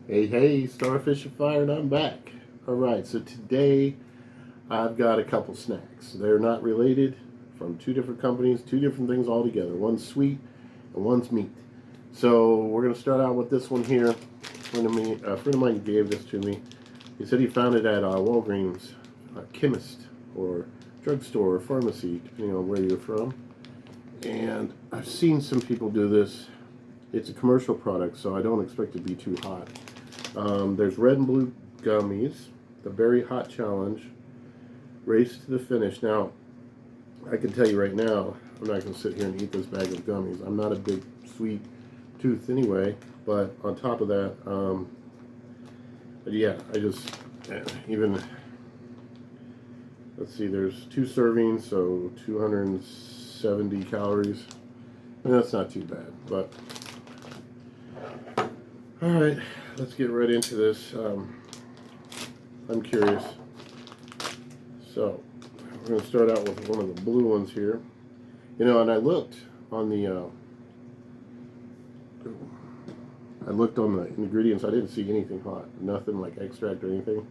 Hey, hey, Starfish and Fire, and I'm back. Alright, so today I've got a couple snacks. They're not related, from two different companies, two different things altogether. One's sweet and one's meat. So we're going to start out with this one here. A friend of mine gave this to me. He said he found it at Walgreens, a chemist or drugstore or pharmacy, depending on where you're from. And I've seen some people do this. It's a commercial product, so I don't expect it to be too hot. There's red and blue gummies, the Berry Hot Challenge, Race to the Finish. Now, I can tell you right now, I'm not going to sit here and eat this bag of gummies. I'm not a big sweet tooth anyway, but on top of that, yeah, even, let's see, there's 2 servings, so 270 calories. And that's not too bad, but alright, let's get right into this. I'm curious. So, we're going to start out with one of the blue ones here. You know, and I looked on the ingredients. I didn't see anything hot. Nothing like extract or anything.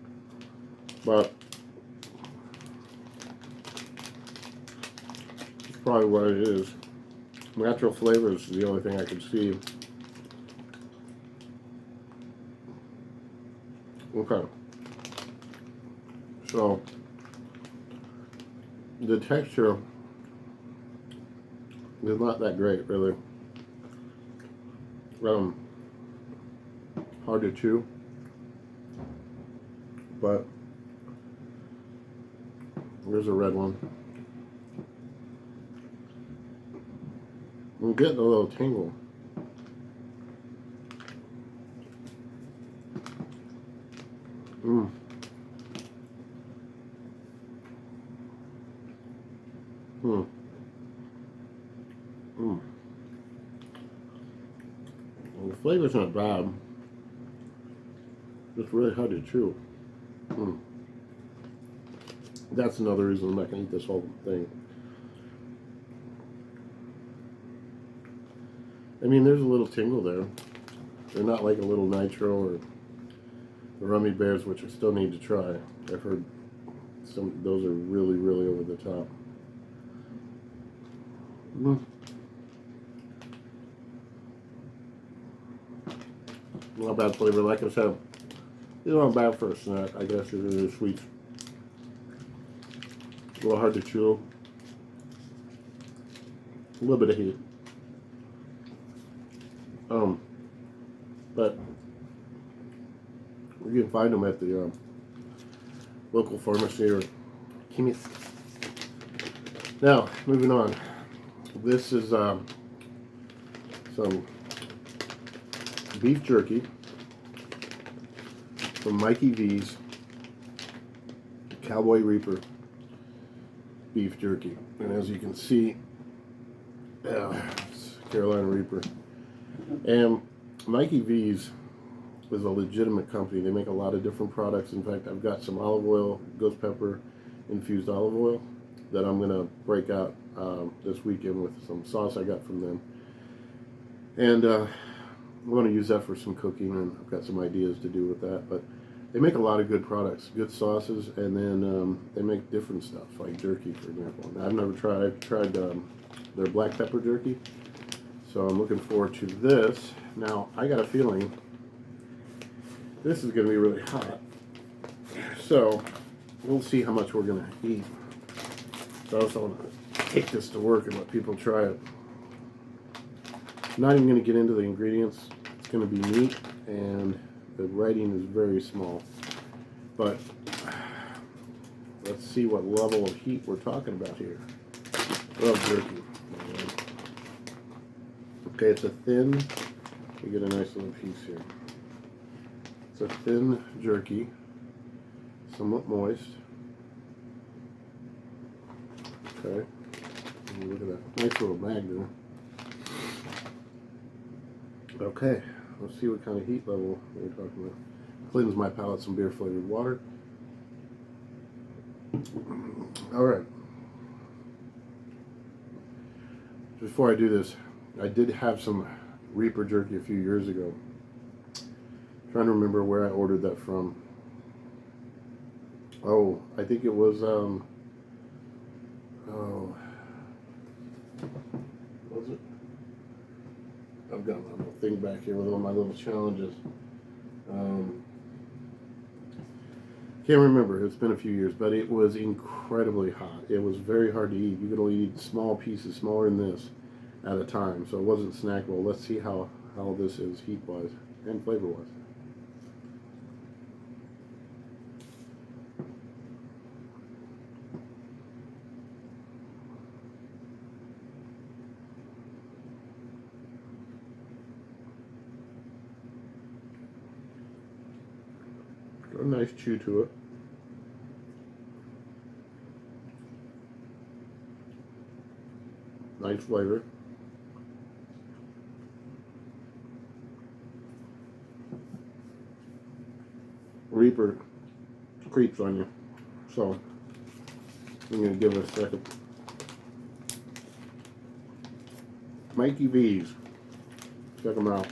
But it's probably what it is. Natural flavors is the only thing I could see. Okay. So, the texture is not that great, really. Hard to chew, but here's a red one. I'm getting a little tingle. Mmm. Hmm. Hmm. Well, the flavor's not bad. It's really hard to chew. Hmm. That's another reason I'm not going to eat this whole thing. I mean, there's a little tingle there. They're not like a little nitro or the Rummy Bears, which I still need to try. I've heard those are really, really over the top. Mm. Not bad flavor. Like I said, it's not bad for a snack. I guess it is sweet. A little hard to chew. A little bit of heat. But you can find them at the local pharmacy or chemist. Now, moving on. This is some beef jerky from Mikey V's Cowboy Reaper beef jerky. And as you can see, it's Carolina Reaper. And Mikey V's is a legitimate company. They make a lot of different products. In fact, I've got some olive oil, ghost pepper infused olive oil that I'm going to break out this weekend with some sauce I got from them. And I'm going to use that for some cooking, and I've got some ideas to do with that. But they make a lot of good products, good sauces, and then they make different stuff, like jerky, for example. Now, I've never tried. I've tried their black pepper jerky, so I'm looking forward to this. Now, I got a feeling this is going to be really hot, so we'll see how much we're going to eat. So I also want to take this to work and let people try it. I'm not even going to get into the ingredients. It's going to be meat, and the writing is very small. But let's see what level of heat we're talking about here. I love jerky. Okay, it's a thin, you get a nice little piece here. It's a thin jerky, somewhat moist. Okay, look at that nice little bag there. Okay, let's see what kind of heat level we're talking about. Cleans my palate, some beer flavored water. Alright. Before I do this, I did have some Reaper jerky a few years ago. trying to remember where I ordered that from. Oh, I think it was oh, was it? I've got my little thing back here with all my little challenges. Can't remember. It's been a few years, but it was incredibly hot. It was very hard to eat. You could only eat small pieces, smaller than this, at a time. So it wasn't snackable. Let's see how this is heat-wise and flavor-wise. Got a nice chew to it. Nice flavor. Reaper creeps on you, so I'm going to give it a second. Mikey V's, check them out.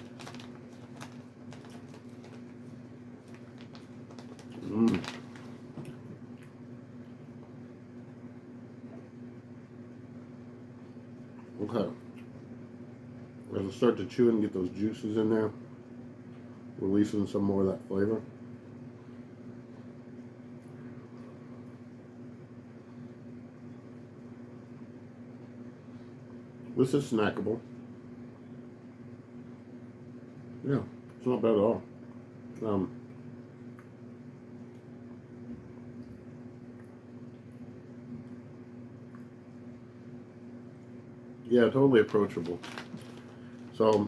Okay. As I start to chew and get those juices in there, releasing some more of that flavor. This is snackable. Yeah, it's not bad at all. Yeah, totally approachable. So,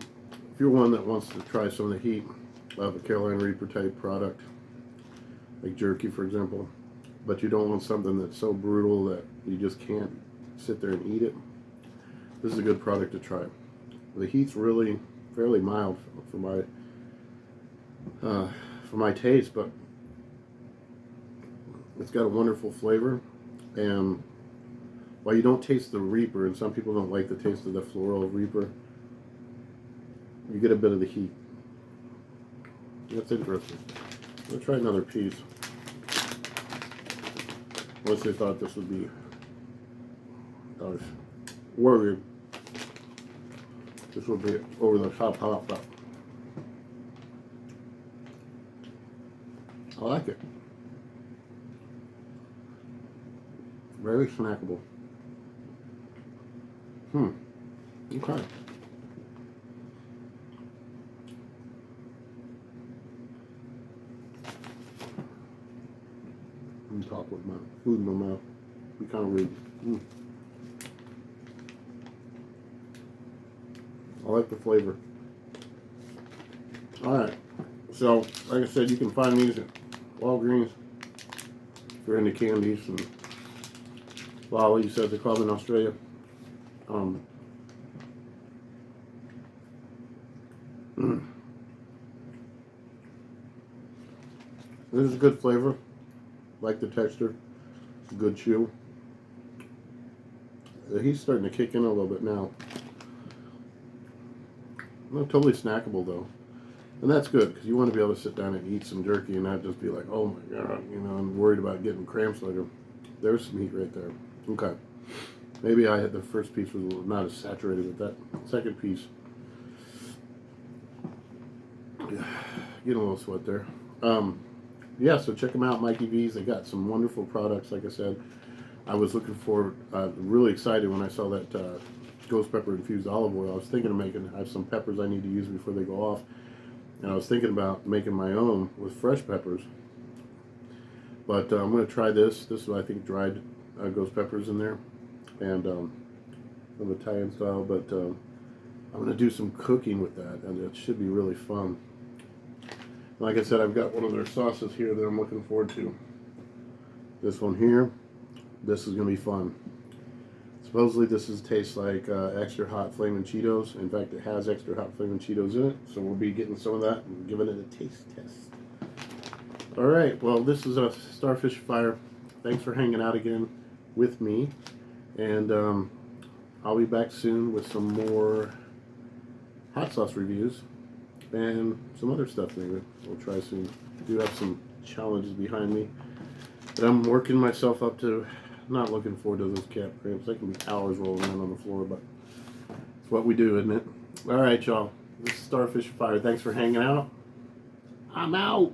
if you're one that wants to try some of the heat of a Carolina Reaper type product, like jerky for example, but you don't want something that's so brutal that you just can't sit there and eat it, this is a good product to try. The heat's really fairly mild for my taste, but it's got a wonderful flavor. And while you don't taste the Reaper, and some people don't like the taste of the floral Reaper, you get a bit of the heat. That's interesting. Let's try another piece. Unless they thought this would be, I was worried this would be over the top hot, but I like it. Very snackable. Okay. I'm talking with my food in my mouth. Be kind of weird. I like the flavor. Alright. So, like I said, you can find these at Walgreens if you're into candies and lollies, as they call them in Australia. This is a good flavor. Like the texture. Good chew. He's starting to kick in a little bit now. Not totally snackable though. And that's good, because you want to be able to sit down and eat some jerky and not just be like, oh my god, you know, I'm worried about getting cramps later. There's some heat right there. Okay. Maybe I had the first piece was not as saturated with that second piece. Getting a little sweat there. Yeah, so check them out, Mikey V's. They got some wonderful products, like I said. I was looking for, really excited when I saw that ghost pepper infused olive oil. I was thinking of I have some peppers I need to use before they go off. And I was thinking about making my own with fresh peppers. But I'm going to try this. This is, I think, dried ghost peppers in there. And of Italian style. But I'm going to do some cooking with that. And it should be really fun. Like I said, I've got one of their sauces here that I'm looking forward to. This one here. This is going to be fun. Supposedly this tastes like extra hot Flamin' Cheetos. In fact, it has extra hot Flamin' Cheetos in it. So we'll be getting some of that and giving it a taste test. Alright, well this is a Starfish Fire. Thanks for hanging out again with me. And I'll be back soon with some more hot sauce reviews. and some other stuff maybe. We'll try soon. I do have some challenges behind me that I'm working myself up to. Not looking forward to those calf cramps. They can be hours rolling around on the floor, but it's what we do, isn't it? All right, y'all. This is Starfish Fire. Thanks for hanging out. I'm out.